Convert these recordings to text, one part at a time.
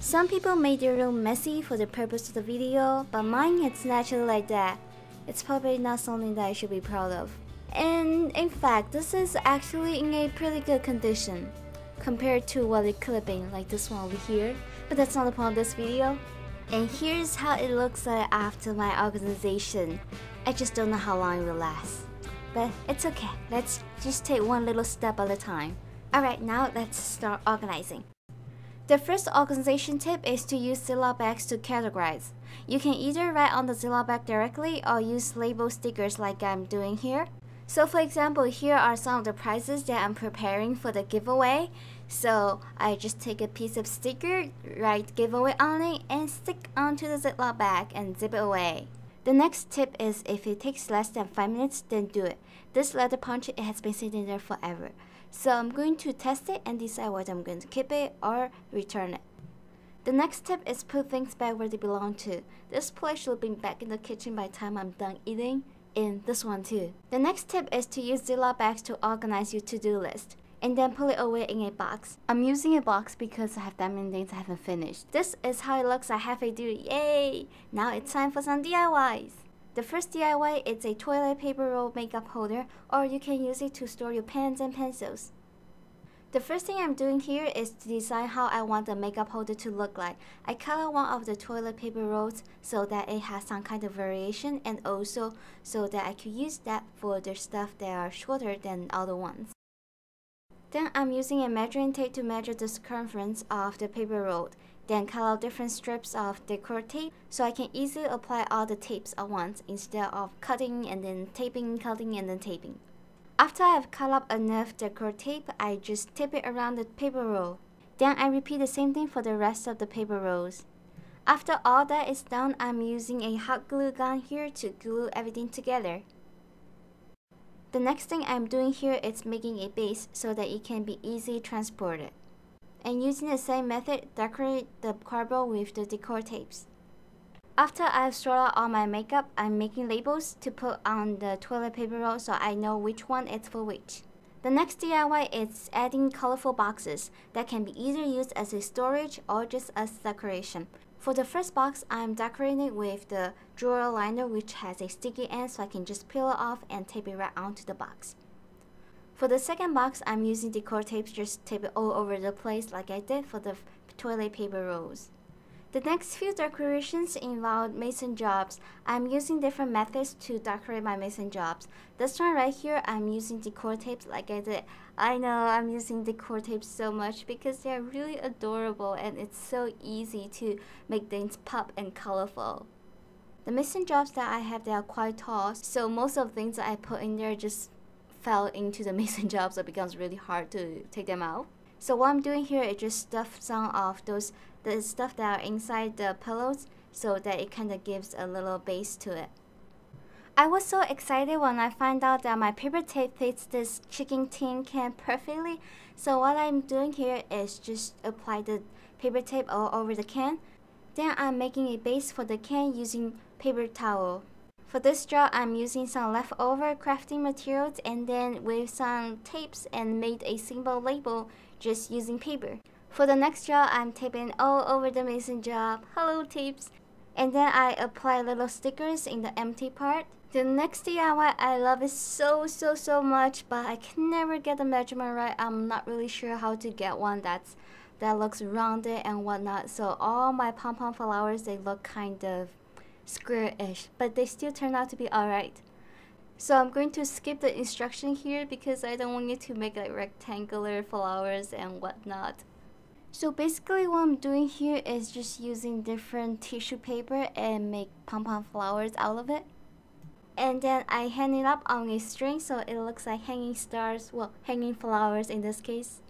Some people made their room messy for the purpose of the video, but mine it's naturally like that. It's probably not something that I should be proud of. And in fact, this is actually in a pretty good condition compared to what it could have been, like this one over here. But that's not the point of this video. And here's how it looks like after my organization. I just don't know how long it will last. But it's okay, let's just take one little step at a time. Alright, now let's start organizing. The first organization tip is to use Ziploc bags to categorize. You can either write on the Ziploc bag directly or use label stickers like I'm doing here. So for example, here are some of the prizes that I'm preparing for the giveaway. So I just take a piece of sticker, write giveaway on it, and stick onto the Ziploc bag and zip it away. The next tip is if it takes less than 5 minutes, then do it. This letter punch, it has been sitting there forever. So I'm going to test it and decide whether I'm going to keep it or return it. The next tip is put things back where they belong to. This plate should be back in the kitchen by the time I'm done eating, and this one too. The next tip is to use Ziploc bags to organize your to-do list, and then put it away in a box. I'm using a box because I have that many things I haven't finished. This is how it looks. I halfway do it. Yay! Now it's time for some DIYs. The first DIY is a toilet paper roll makeup holder, or you can use it to store your pens and pencils. The first thing I'm doing here is to decide how I want the makeup holder to look like. I cut out one of the toilet paper rolls so that it has some kind of variation, and also so that I could use that for the stuff that are shorter than other ones. Then I'm using a measuring tape to measure the circumference of the paper roll. Then cut out different strips of decor tape so I can easily apply all the tapes at once instead of cutting and then taping, cutting and then taping. After I've cut up enough decor tape, I just tape it around the paper roll. Then I repeat the same thing for the rest of the paper rolls. After all that is done, I'm using a hot glue gun here to glue everything together. The next thing I'm doing here is making a base so that it can be easily transported. And using the same method, decorate the cardboard with the decor tapes. After I've sorted out all my makeup, I'm making labels to put on the toilet paper roll so I know which one is for which. The next DIY is adding colorful boxes that can be either used as a storage or just as decoration. For the first box, I'm decorating it with the drawer liner, which has a sticky end so I can just peel it off and tape it right onto the box. For the second box, I'm using decor tapes, just tape it all over the place like I did for the toilet paper rolls. The next few decorations involve mason jobs. I'm using different methods to decorate my mason jobs. This one right here, I'm using decor tapes like I did. I know I'm using decor tapes so much because they're really adorable and it's so easy to make things pop and colorful. The mason jobs that I have, they are quite tall, so most of the things that I put in there just fell into the mason job, so it becomes really hard to take them out. So what I'm doing here is just stuff some of the stuff that are inside the pillows so that it kind of gives a little base to it. I was so excited when I found out that my paper tape fits this chicken tin can perfectly. So what I'm doing here is just apply the paper tape all over the can. Then I'm making a base for the can using paper towel. For this job, I'm using some leftover crafting materials and then with some tapes and made a simple label just using paper. For the next job, I'm taping all over the mason job. Hello tapes! And then I apply little stickers in the empty part. The next DIY, I love it so much, but I can never get the measurement right. I'm not really sure how to get one that looks rounded and whatnot. So all my Pom Pom flowers, they look kind of square-ish, but they still turn out to be alright. So I'm going to skip the instruction here because I don't want you to make like rectangular flowers and whatnot. So basically what I'm doing here is just using different tissue paper and make Pom Pom flowers out of it. And then I hang it up on a string so it looks like hanging stars, well, hanging flowers in this case.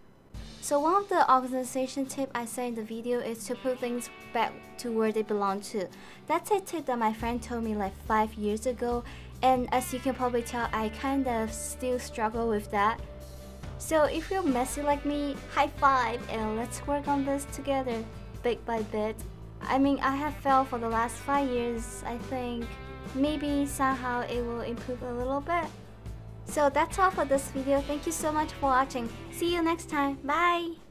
So one of the organization tips I said in the video is to put things back to where they belong to. That's a tip that my friend told me like 5 years ago, and as you can probably tell, I kind of still struggle with that. So if you're messy like me, high five and let's work on this together, bit by bit. I mean, I have failed for the last 5 years. I think maybe somehow it will improve a little bit. So that's all for this video. Thank you so much for watching. See you next time. Bye!